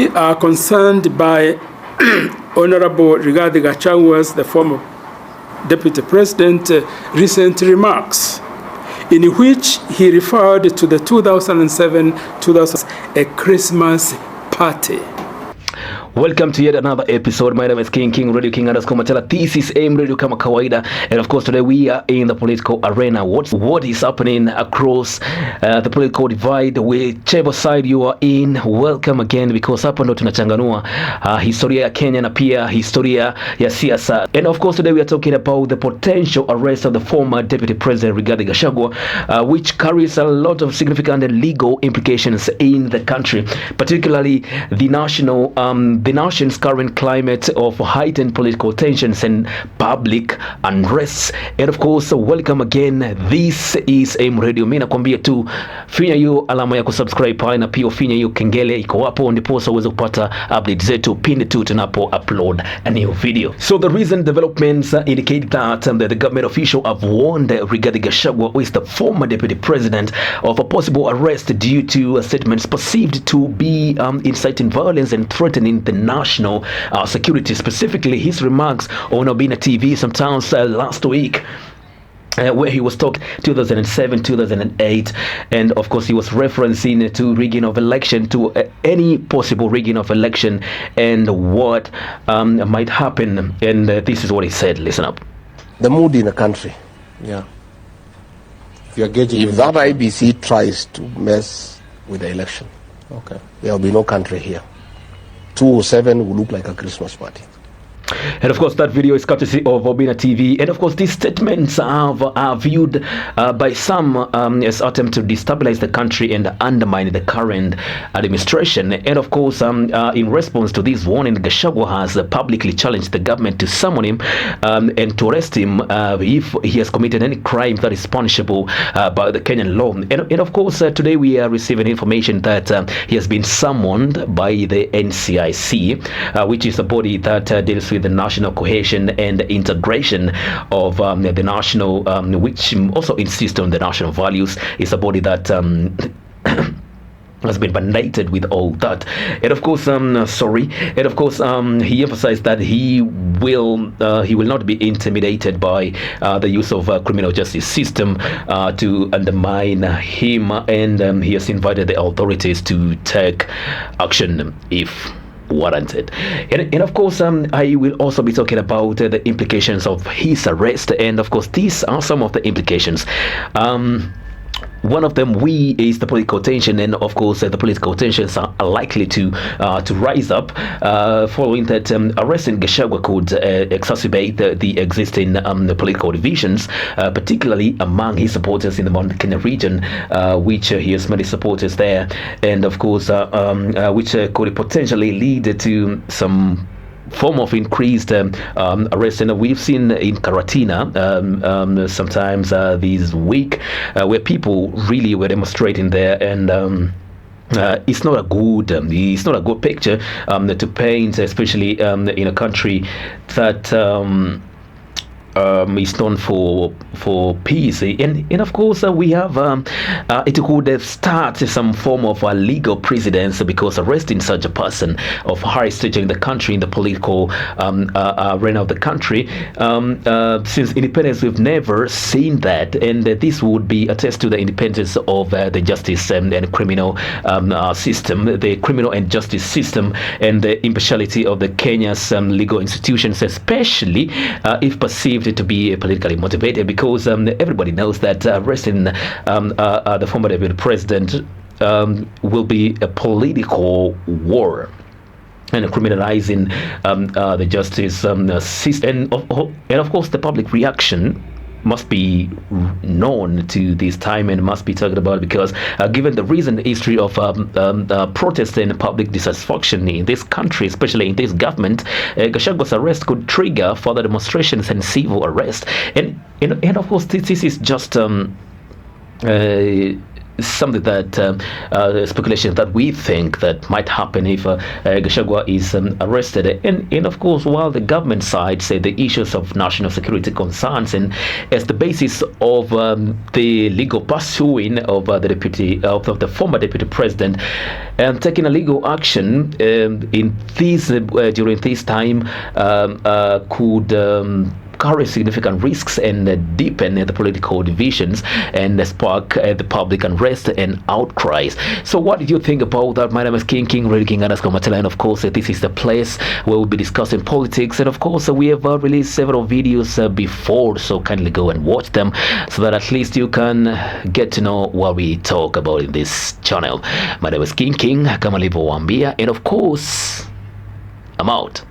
We are concerned by Honorable Rigathi Gachagua's, the former Deputy President, recent remarks, in which he referred to the 2007-2000 a Christmas party. Welcome to yet another episode. My name is King Radio King _Matela. This is AIM Radio kama kawaida, and of course today we are in the political arena. What is happening across the political divide, whichever side you are in, welcome again, because hapa ndo tunachanganua historia ya Kenya na pia historia ya siasa. And of course today we are talking about the potential arrest of the former Deputy President Rigathi Gachagua, which carries a lot of significant legal implications in the country, particularly the nation's current climate of heightened political tensions and public unrest. And of course, welcome again. This is AIM Radio. Mimi nakwambia tu finya hiyo alama ya kusubscribe pale, na pia finya hiyo kengele iko hapo, ndipo uweze kupata updates zetu pindi tu tunapo upload a new video. So the recent developments indicate that the government official have warned Rigathi Gachagua, who is the former deputy president, of a possible arrest due to statements perceived to be inciting violence and threatening the national security. Specifically, his remarks on Obina TV sometimes last week, where he was talking 2007, 2008, and of course he was referencing to rigging of election, to any possible rigging of election and what might happen. And this is what he said. Listen up. The mood in the country. Yeah. If that IBC tries to mess with the election, okay, there will be no country here. 207 will look like a Christmas party. And of course that video is courtesy of Obina TV. And of course these statements are viewed by some as attempt to destabilize the country and undermine the current administration. And of course in response to this warning, Gachagua has publicly challenged the government to summon him and to arrest him if he has committed any crime that is punishable by the Kenyan law. And of course today we are receiving information that he has been summoned by the NCIC, which is a body that deals with the national cohesion and integration of the national, which also insists on the national values. Is a body that has been mandated with all that. And of course he emphasized that he will not be intimidated by the use of criminal justice system to undermine him, and he has invited the authorities to take action if warranted. And of course I will also be talking about the implications of his arrest. And of course these are some of the implications. One of them is the political tension, and of course the political tensions are likely to rise up following that arresting Gachagua could exacerbate the existing political divisions, particularly among his supporters in the Mount Kenya region, which he has many supporters there, and of course which could potentially lead to some form of increased arrest. And we've seen in Karatina sometimes this week where people really were demonstrating there, and it's not a good picture to paint, especially in a country that is known for peace. And of course we have it could start some form of a legal precedence, because arresting such a person of high stature in the country, in the political arena of the country, since independence we've never seen that. And this would be a test to the independence of the justice and criminal system, the criminal and justice system, and the impartiality of the Kenya's legal institutions, especially if perceived to be politically motivated, because everybody knows that arresting the former deputy president will be a political war, and criminalizing the justice system, and of course the public reaction must be known to this time and must be talked about, because given the recent history of protest and public dissatisfaction in this country, especially in this government, Gachagua's arrest could trigger further demonstrations and civil arrest. And of course this is just something that speculation that we think that might happen if Gachagua is arrested. And of course, while the government side say the issues of national security concerns and as the basis of the legal pursuing of the former deputy president and taking a legal action in this during this time could carry significant risks and deepen the political divisions and spark the public unrest and outcries. So what did you think about that? My name is King Radio King Matela, and of course this is the place where we'll be discussing politics, and of course we have released several videos before, so kindly go and watch them so that at least you can get to know what we talk about in this channel. My name is King kama alivyowaambia, and of course I'm out.